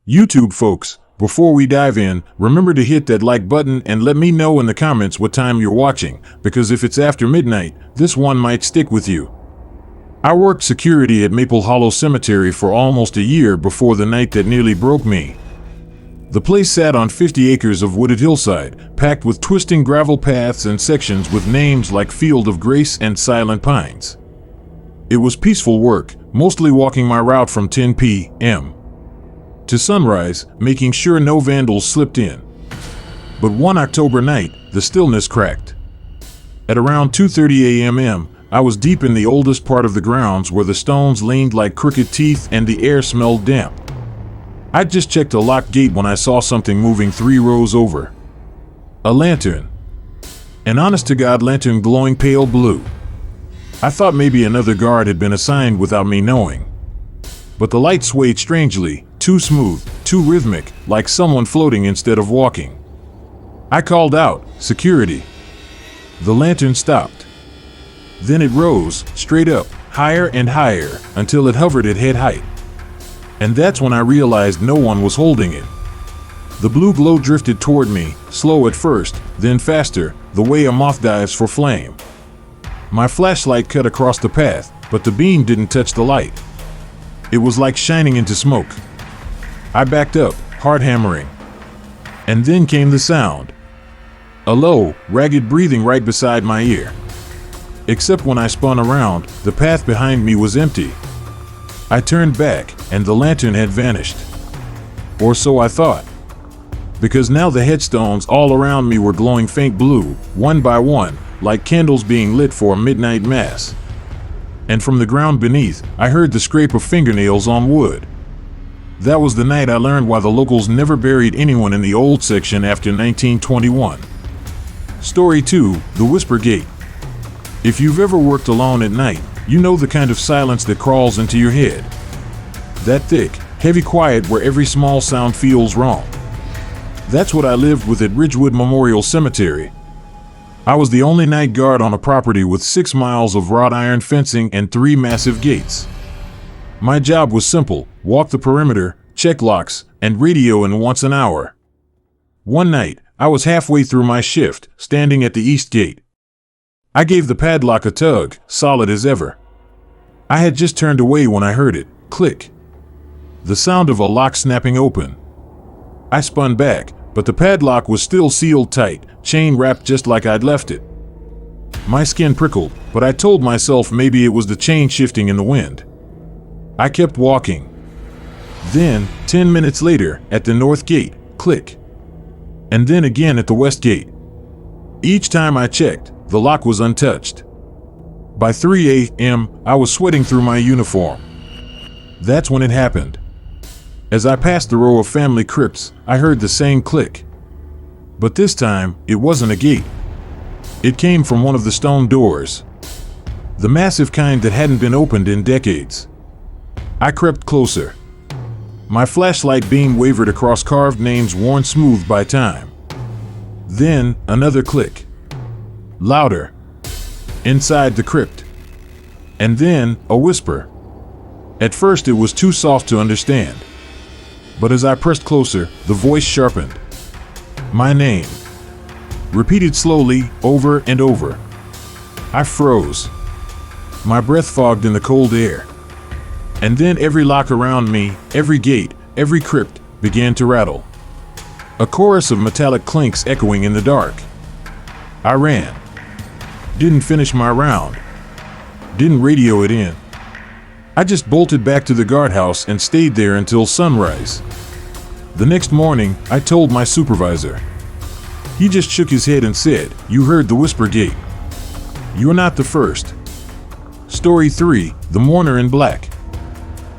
YouTube folks, before we dive in, remember to hit that like button and let me know in the comments what time you're watching, because if it's after midnight, this one might stick with you. I worked security at Maple Hollow Cemetery for almost a year before the night that nearly broke me. The place sat on 50 acres of wooded hillside, packed with twisting gravel paths and sections with names like Field of Grace and Silent Pines. It was peaceful work, mostly walking my route from 10 p.m. to sunrise, making sure no vandals slipped in. But one October night, the stillness cracked. At around 2:30 a.m., I was deep in the oldest part of the grounds where the stones leaned like crooked teeth and the air smelled damp. I'd just checked a locked gate when I saw something moving 3 rows over. A lantern. An honest-to-God lantern glowing pale blue. I thought maybe another guard had been assigned without me knowing. But the light swayed strangely, too smooth, too rhythmic, like someone floating instead of walking. I called out, "Security." The lantern stopped. Then it rose, straight up, higher and higher, until it hovered at head height. And that's when I realized no one was holding it. The blue glow drifted toward me, slow at first, then faster, the way a moth dives for flame. My flashlight cut across the path, but the beam didn't touch the light. It was like shining into smoke. I backed up, heart hammering. And then came the sound. A low, ragged breathing right beside my ear. Except when I spun around, the path behind me was empty. I turned back, and the lantern had vanished. Or so I thought. Because now the headstones all around me were glowing faint blue, one by one, like candles being lit for a midnight mass. And from the ground beneath, I heard the scrape of fingernails on wood. That was the night I learned why the locals never buried anyone in the old section after 1921. Story 2, The Whisper Gate. If you've ever worked alone at night, you know the kind of silence that crawls into your head. That thick, heavy quiet where every small sound feels wrong. That's what I lived with at Ridgewood Memorial Cemetery. I was the only night guard on a property with 6 miles of wrought iron fencing and 3 massive gates. My job was simple: walk the perimeter, check locks, and radio in once an hour. One night, I was halfway through my shift, standing at the east gate. I gave the padlock a tug, solid as ever. I had just turned away when I heard it click. The sound of a lock snapping open. I spun back, but the padlock was still sealed tight, chain wrapped just like I'd left it. My skin prickled, but I told myself maybe it was the chain shifting in the wind. I kept walking. Then, 10 minutes later, at the north gate, click. And then again at the west gate. Each time I checked, the lock was untouched. By 3 a.m., I was sweating through my uniform. That's when it happened. As I passed the row of family crypts, I heard the same click. But this time, it wasn't a gate. It came from one of the stone doors. The massive kind that hadn't been opened in decades. I crept closer. My flashlight beam wavered across carved names worn smooth by time. Then, another click. Louder. Inside the crypt. And then, a whisper. At first it was too soft to understand. But as I pressed closer, the voice sharpened. My name. Repeated slowly, over and over. I froze. My breath fogged in the cold air. And then every lock around me, every gate, every crypt, began to rattle. A chorus of metallic clinks echoing in the dark. I ran. Didn't finish my round. Didn't radio it in. I just bolted back to the guardhouse and stayed there until sunrise. The next morning, I told my supervisor. He just shook his head and said, "You heard the whisper gate. You're not the first." Story 3, The Mourner in Black.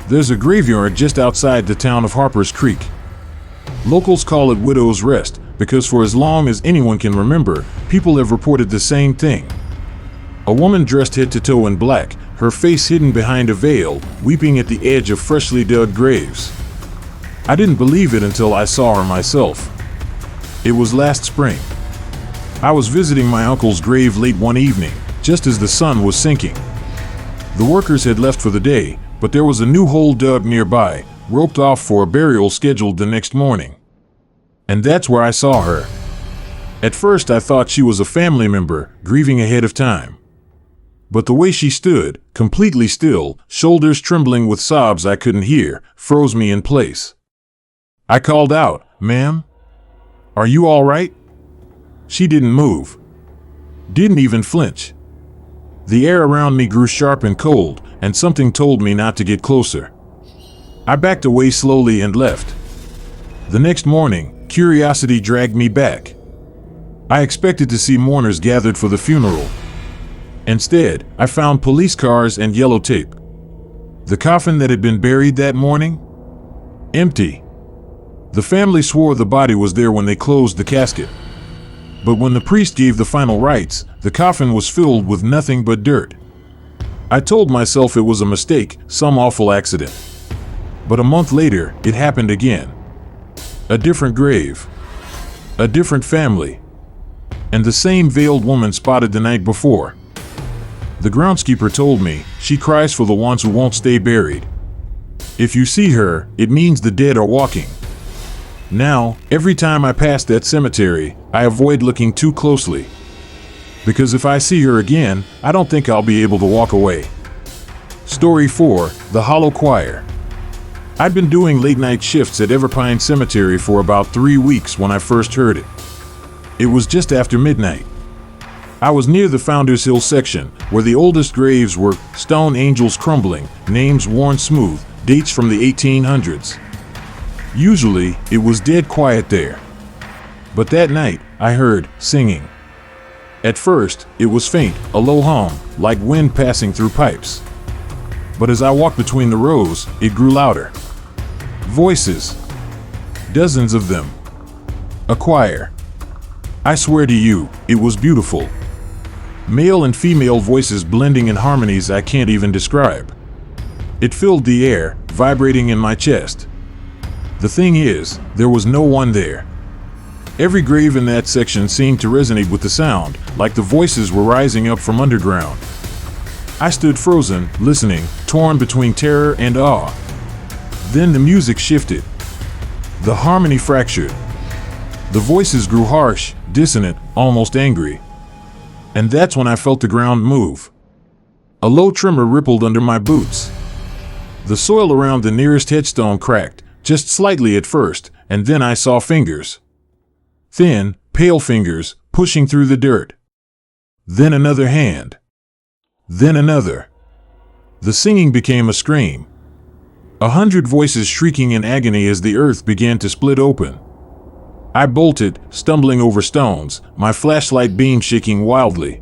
There's a graveyard just outside the town of Harper's Creek. Locals call it Widow's Rest because for as long as anyone can remember, people have reported the same thing. A woman dressed head to toe in black, her face hidden behind a veil, weeping at the edge of freshly dug graves. I didn't believe it until I saw her myself. It was last spring. I was visiting my uncle's grave late one evening, just as the sun was sinking. The workers had left for the day, but there was a new hole dug nearby, roped off for a burial scheduled the next morning. And that's where I saw her. At first I thought she was a family member, grieving ahead of time. But the way she stood, completely still, shoulders trembling with sobs I couldn't hear, froze me in place. I called out, "Ma'am? Are you all right?" She didn't move. Didn't even flinch. The air around me grew sharp and cold, and something told me not to get closer. I backed away slowly and left. The next morning, curiosity dragged me back. I expected to see mourners gathered for the funeral. Instead, I found police cars and yellow tape. The coffin that had been buried that morning? Empty. The family swore the body was there when they closed the casket. But when the priest gave the final rites, the coffin was filled with nothing but dirt. I told myself it was a mistake, some awful accident. But a month later, it happened again. A different grave. A different family. And the same veiled woman spotted the night before. The groundskeeper told me, she cries for the ones who won't stay buried. If you see her, it means the dead are walking. Now, every time I pass that cemetery, I avoid looking too closely. Because if I see her again, I don't think I'll be able to walk away. Story 4, The Hollow Choir. I'd been doing late-night shifts at Everpine Cemetery for about 3 weeks when I first heard it. It was just after midnight. I was near the Founders Hill section, where the oldest graves were stone angels crumbling, names worn smooth, dates from the 1800s. Usually, it was dead quiet there. But that night, I heard singing. At first, it was faint, a low hum, like wind passing through pipes. But as I walked between the rows, it grew louder. Voices. Dozens of them. A choir. I swear to you, it was beautiful. Male and female voices blending in harmonies I can't even describe. It filled the air, vibrating in my chest. The thing is, there was no one there. Every grave in that section seemed to resonate with the sound, like the voices were rising up from underground. I stood frozen, listening, torn between terror and awe. Then the music shifted. The harmony fractured. The voices grew harsh, dissonant, almost angry. And that's when I felt the ground move. A low tremor rippled under my boots. The soil around the nearest headstone cracked, just slightly at first, and then I saw fingers. Thin, pale fingers, pushing through the dirt. Then another hand. Then another. The singing became a scream. 100 voices shrieking in agony as the earth began to split open. I bolted, stumbling over stones, my flashlight beam shaking wildly.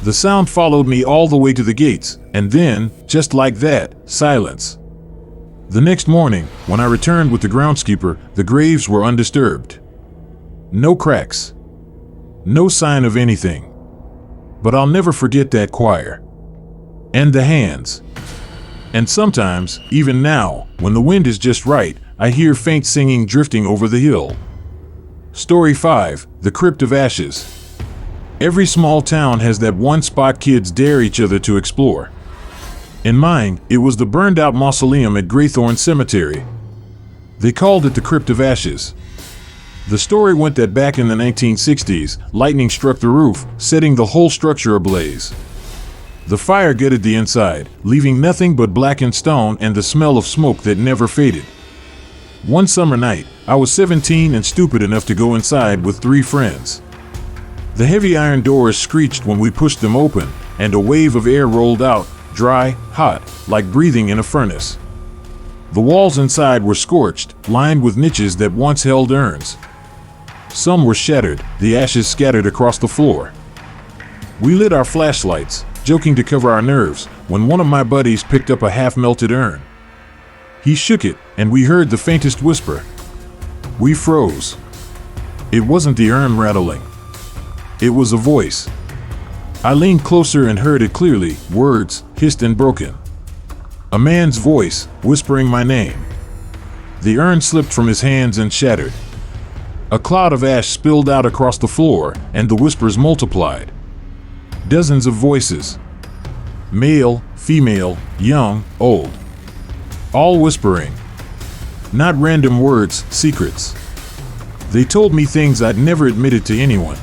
The sound followed me all the way to the gates, and then, just like that, silence. The next morning, when I returned with the groundskeeper, the graves were undisturbed. No cracks. No sign of anything. But I'll never forget that choir. And the hands. And sometimes, even now, when the wind is just right, I hear faint singing drifting over the hill. Story 5, The Crypt of Ashes. Every small town has that one spot kids dare each other to explore. In mine, it was the burned-out mausoleum at Graythorn Cemetery. They called it the Crypt of Ashes. The story went that back in the 1960s, lightning struck the roof, setting the whole structure ablaze. The fire gutted the inside, leaving nothing but blackened stone and the smell of smoke that never faded. One summer night, I was 17 and stupid enough to go inside with 3 friends. The heavy iron doors screeched when we pushed them open, and a wave of air rolled out, dry, hot, like breathing in a furnace. The walls inside were scorched, lined with niches that once held urns. Some were shattered, the ashes scattered across the floor. We lit our flashlights, joking to cover our nerves, when one of my buddies picked up a half-melted urn. He shook it, and we heard the faintest whisper. We froze. It wasn't the urn rattling. It was a voice. I leaned closer and heard it clearly, words, hissed and broken. A man's voice, whispering my name. The urn slipped from his hands and shattered. A cloud of ash spilled out across the floor, and the whispers multiplied. Dozens of voices. Male, female, young, old. All whispering. Not random words, secrets. They told me things I'd never admitted to anyone.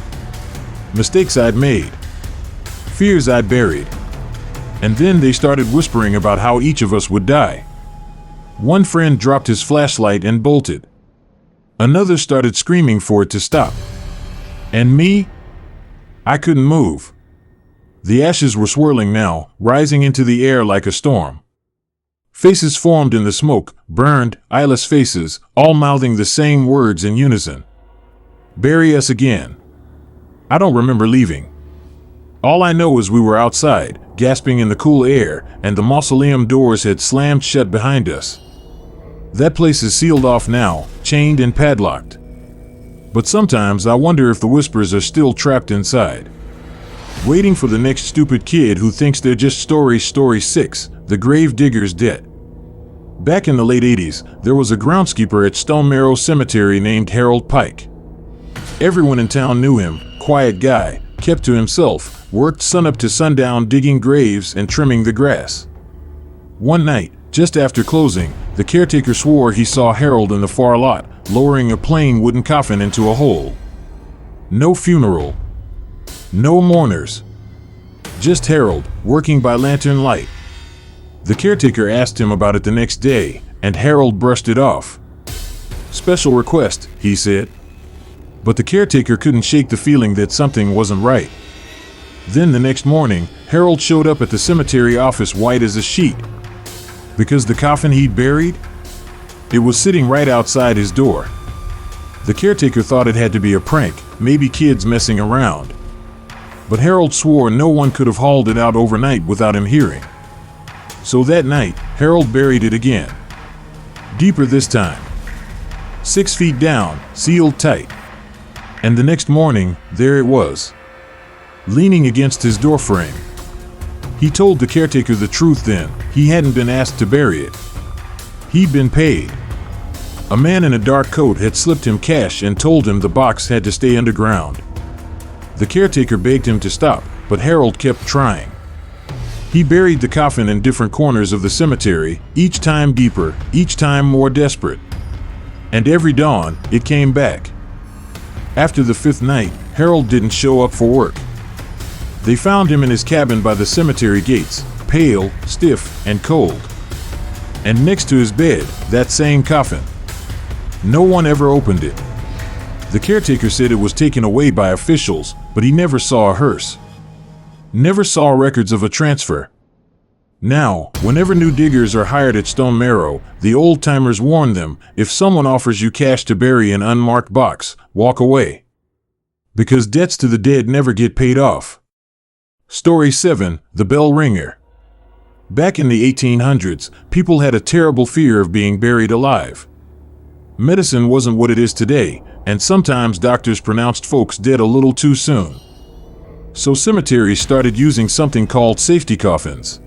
Mistakes I'd made. Fears I'd buried. And then they started whispering about how each of us would die. One friend dropped his flashlight and bolted. Another started screaming for it to stop. And me? I couldn't move. The ashes were swirling now, rising into the air like a storm. Faces formed in the smoke, burned, eyeless faces, all mouthing the same words in unison. Bury us again. I don't remember leaving. All I know is we were outside, gasping in the cool air, and the mausoleum doors had slammed shut behind us. That place is sealed off now, chained and padlocked. But sometimes I wonder if the whispers are still trapped inside, waiting for the next stupid kid who thinks they're just story 6, the grave digger's debt. Back in the late 80s, there was a groundskeeper at Stone Marrow Cemetery named Harold Pike. Everyone in town knew him, quiet guy, kept to himself, worked sunup to sundown digging graves and trimming the grass. One night, just after closing, the caretaker swore he saw Harold in the far lot, lowering a plain wooden coffin into a hole. No funeral. No mourners. Just Harold, working by lantern light. The caretaker asked him about it the next day, and Harold brushed it off. Special request, he said. But the caretaker couldn't shake the feeling that something wasn't right. Then the next morning, Harold showed up at the cemetery office white as a sheet. Because the coffin he'd buried? It was sitting right outside his door. The caretaker thought it had to be a prank, maybe kids messing around. But Harold swore no one could have hauled it out overnight without him hearing. So that night, Harold buried it again. Deeper this time. 6 feet down, sealed tight. And the next morning, there it was, leaning against his doorframe. He told the caretaker the truth then. He hadn't been asked to bury it. He'd been paid. A man in a dark coat had slipped him cash and told him the box had to stay underground. The caretaker begged him to stop, but Harold kept trying. He buried the coffin in different corners of the cemetery, each time deeper, each time more desperate. And every dawn, it came back. After the 5th night, Harold didn't show up for work. They found him in his cabin by the cemetery gates, pale, stiff, and cold. And next to his bed, that same coffin. No one ever opened it. The caretaker said it was taken away by officials, but he never saw a hearse. Never saw records of a transfer. Now, whenever new diggers are hired at Stone Marrow, the old-timers warn them, if someone offers you cash to bury an unmarked box, walk away. Because debts to the dead never get paid off. Story 7, The Bell Ringer. Back in the 1800s, people had a terrible fear of being buried alive. Medicine wasn't what it is today, and sometimes doctors pronounced folks dead a little too soon. So cemeteries started using something called safety coffins.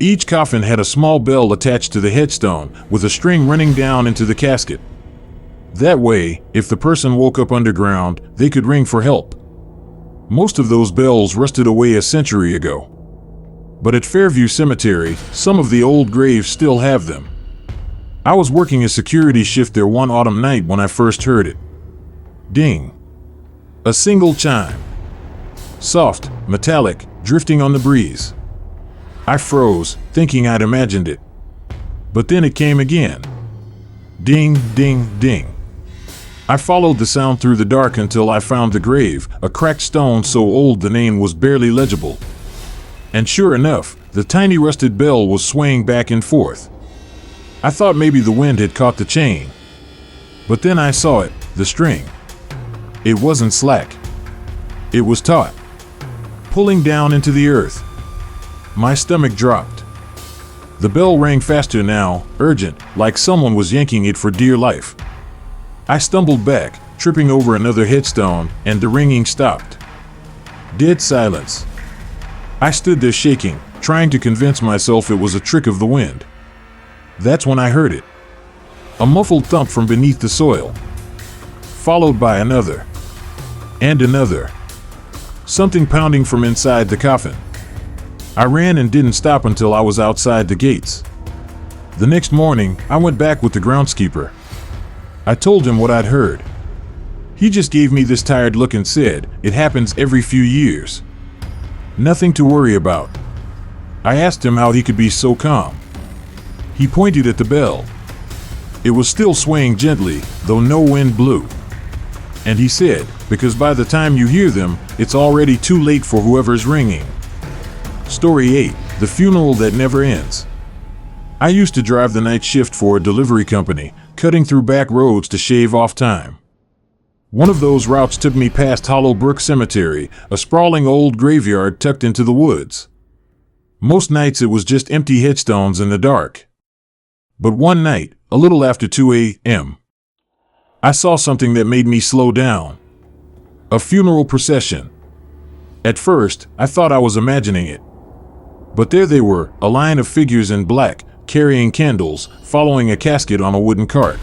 Each coffin had a small bell attached to the headstone, with a string running down into the casket. That way, if the person woke up underground, they could ring for help. Most of those bells rusted away a century ago. But at Fairview Cemetery, some of the old graves still have them. I was working a security shift there one autumn night when I first heard it. Ding. A single chime. Soft, metallic, drifting on the breeze. I froze, thinking I'd imagined it. But then it came again. Ding, ding, ding. I followed the sound through the dark until I found the grave, a cracked stone so old the name was barely legible. And sure enough, the tiny rusted bell was swaying back and forth. I thought maybe the wind had caught the chain. But then I saw it, the string. It wasn't slack. It was taut, pulling down into the earth. My stomach dropped. The bell rang faster now, urgent, like someone was yanking it for dear life. I stumbled back, tripping over another headstone, and the ringing stopped. Dead silence. I stood there shaking, trying to convince myself it was a trick of the wind. That's when I heard it. A muffled thump from beneath the soil. Followed by another. And another. Something pounding from inside the coffin. I ran and didn't stop until I was outside the gates. The next morning, I went back with the groundskeeper. I told him what I'd heard. He just gave me this tired look and said, "It happens every few years. Nothing to worry about." I asked him how he could be so calm. He pointed at the bell. It was still swaying gently, though no wind blew. And he said, "Because by the time you hear them, it's already too late for whoever's ringing." Story 8. The funeral that never ends. I used to drive the night shift for a delivery company, cutting through back roads to shave off time. One of those routes took me past Hollow Brook Cemetery, a sprawling old graveyard tucked into the woods. Most nights it was just empty headstones in the dark. But one night, a little after 2 a.m., I saw something that made me slow down. A funeral procession. At first, I thought I was imagining it. But there they were, a line of figures in black, carrying candles, following a casket on a wooden cart.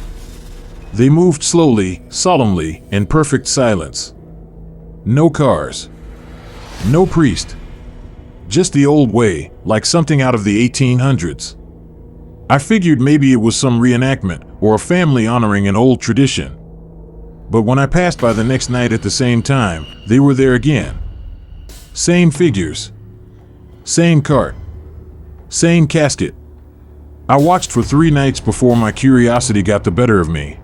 They moved slowly, solemnly, in perfect silence. No cars. No priest. Just the old way, like something out of the 1800s. I figured maybe it was some reenactment, or a family honoring an old tradition. But when I passed by the next night at the same time, they were there again. Same figures. Same cart. Same casket. I watched for 3 nights before my curiosity got the better of me.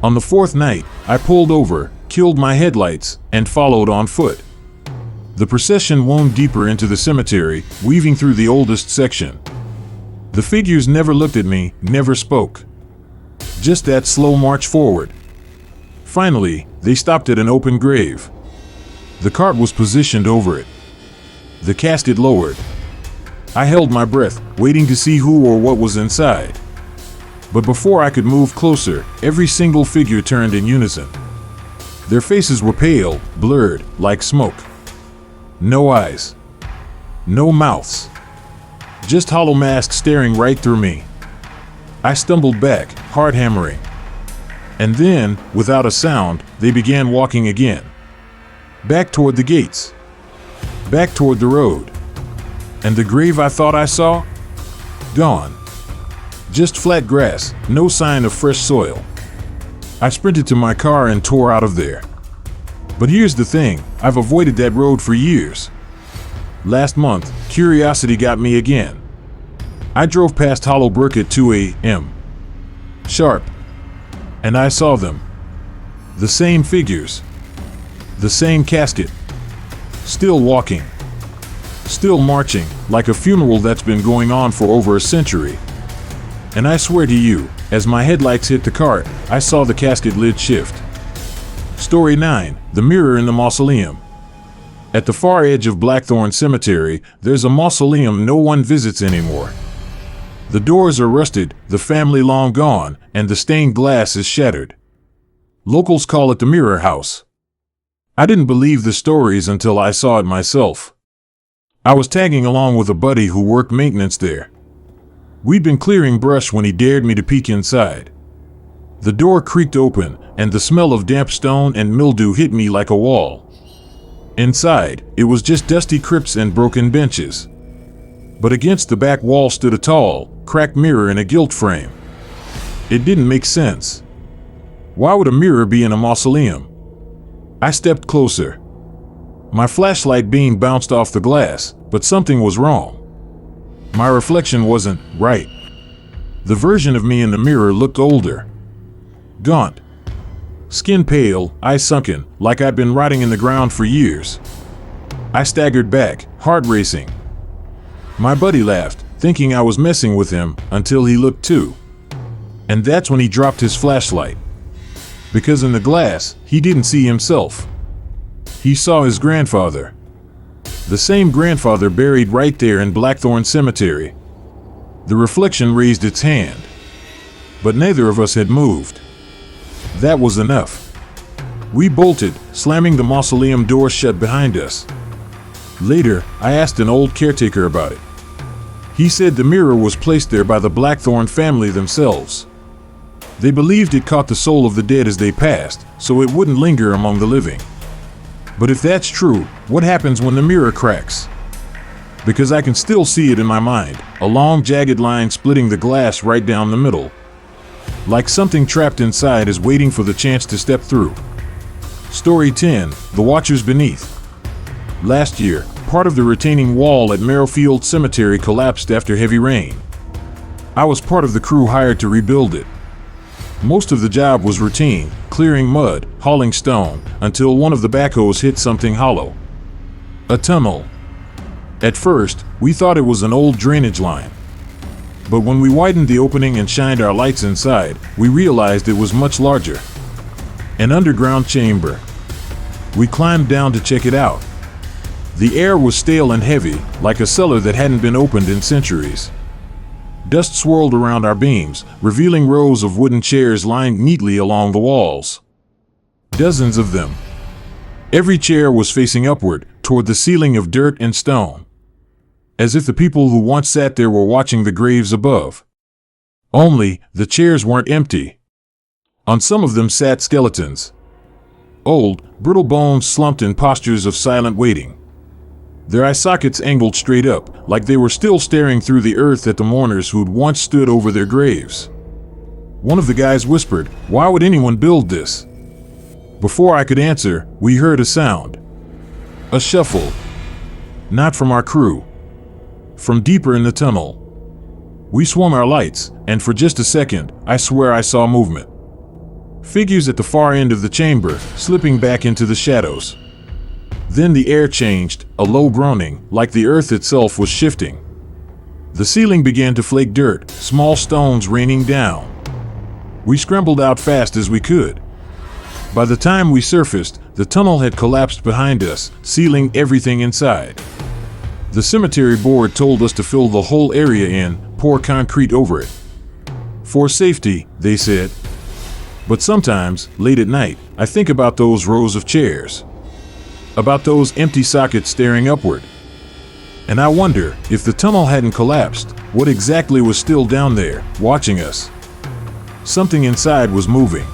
On the 4th night, I pulled over, killed my headlights, and followed on foot. The procession wound deeper into the cemetery, weaving through the oldest section. The figures never looked at me, never spoke. Just that slow march forward. Finally, they stopped at an open grave. The cart was positioned over it. The casket lowered. I held my breath, waiting to see who or what was inside. But before I could move closer, every single figure turned in unison. Their faces were pale, blurred, like smoke. No eyes. No mouths. Just hollow masks staring right through me. I stumbled back, heart hammering. And then, without a sound, they began walking again. Back toward the gates. Back toward the road. And the grave I thought I saw? Gone. Just flat grass, no sign of fresh soil. I sprinted to my car and tore out of there. But here's the thing, I've avoided that road for years. Last month, curiosity got me again. I drove past Hollow Brook at 2 a.m. sharp. And I saw them. The same figures. The same casket. Still walking. Still marching, like a funeral that's been going on for over a century. And I swear to you, as my headlights hit the cart, I saw the casket lid shift. Story 9. The mirror in the mausoleum. At the far edge of Blackthorn Cemetery, there's a mausoleum no one visits anymore. The doors are rusted, the family long gone, and the stained glass is shattered. Locals call it the Mirror House. I didn't believe the stories until I saw it myself. I was tagging along with a buddy who worked maintenance there. We'd been clearing brush when he dared me to peek inside. The door creaked open, and the smell of damp stone and mildew hit me like a wall. Inside, it was just dusty crypts and broken benches. But against the back wall stood a tall, cracked mirror in a gilt frame. It didn't make sense. Why would a mirror be in a mausoleum? I stepped closer. My flashlight beam bounced off the glass, but something was wrong. My reflection wasn't right. The version of me in the mirror looked older. Gaunt. Skin pale, eyes sunken, like I'd been rotting in the ground for years. I staggered back, heart racing. My buddy laughed, thinking I was messing with him, until he looked too. And that's when he dropped his flashlight. Because in the glass, he didn't see himself. He saw his grandfather. The same grandfather buried right there in Blackthorn Cemetery. The reflection raised its hand. But neither of us had moved. That was enough. We bolted, slamming the mausoleum door shut behind us. Later, I asked an old caretaker about it. He said the mirror was placed there by the Blackthorn family themselves. They believed it caught the soul of the dead as they passed, so it wouldn't linger among the living. But if that's true, what happens when the mirror cracks? because I can still see it in my mind, a long jagged line splitting the glass right down the middle. Like something trapped inside is waiting for the chance to step through. Story 10, The Watchers Beneath. Last year, part of the retaining wall at Merrifield Cemetery collapsed after heavy rain. I was part of the crew hired to rebuild it. Most of the job was routine, clearing mud, hauling stone, until one of the backhoes hit something hollow. A tunnel. At first, we thought it was an old drainage line. But when we widened the opening and shined our lights inside, we realized it was much larger. An underground chamber. We climbed down to check it out. The air was stale and heavy, like a cellar that hadn't been opened in centuries. Dust swirled around our beams, revealing rows of wooden chairs lined neatly along the walls. Dozens of them. Every chair was facing upward, toward the ceiling of dirt and stone. As if the people who once sat there were watching the graves above. Only, the chairs weren't empty. On some of them sat skeletons. Old, brittle bones slumped in postures of silent waiting. Their eye sockets angled straight up, like they were still staring through the earth at the mourners who'd once stood over their graves. One of the guys whispered, "Why would anyone build this?" Before I could answer, we heard a sound. A shuffle. Not from our crew. From deeper in the tunnel. We swung our lights, and for just a second, I swear I saw movement. Figures at the far end of the chamber, slipping back into the shadows. Then the air changed, a low groaning, like the earth itself was shifting. The ceiling began to flake dirt, small stones raining down. We scrambled out fast as we could. By the time we surfaced, the tunnel had collapsed behind us, sealing everything inside. The cemetery board told us to fill the whole area in, pour concrete over it. For safety, they said. But sometimes, late at night, I think about those rows of chairs. About those empty sockets staring upward. And I wonder, if the tunnel hadn't collapsed, what exactly was still down there, watching us? Something inside was moving.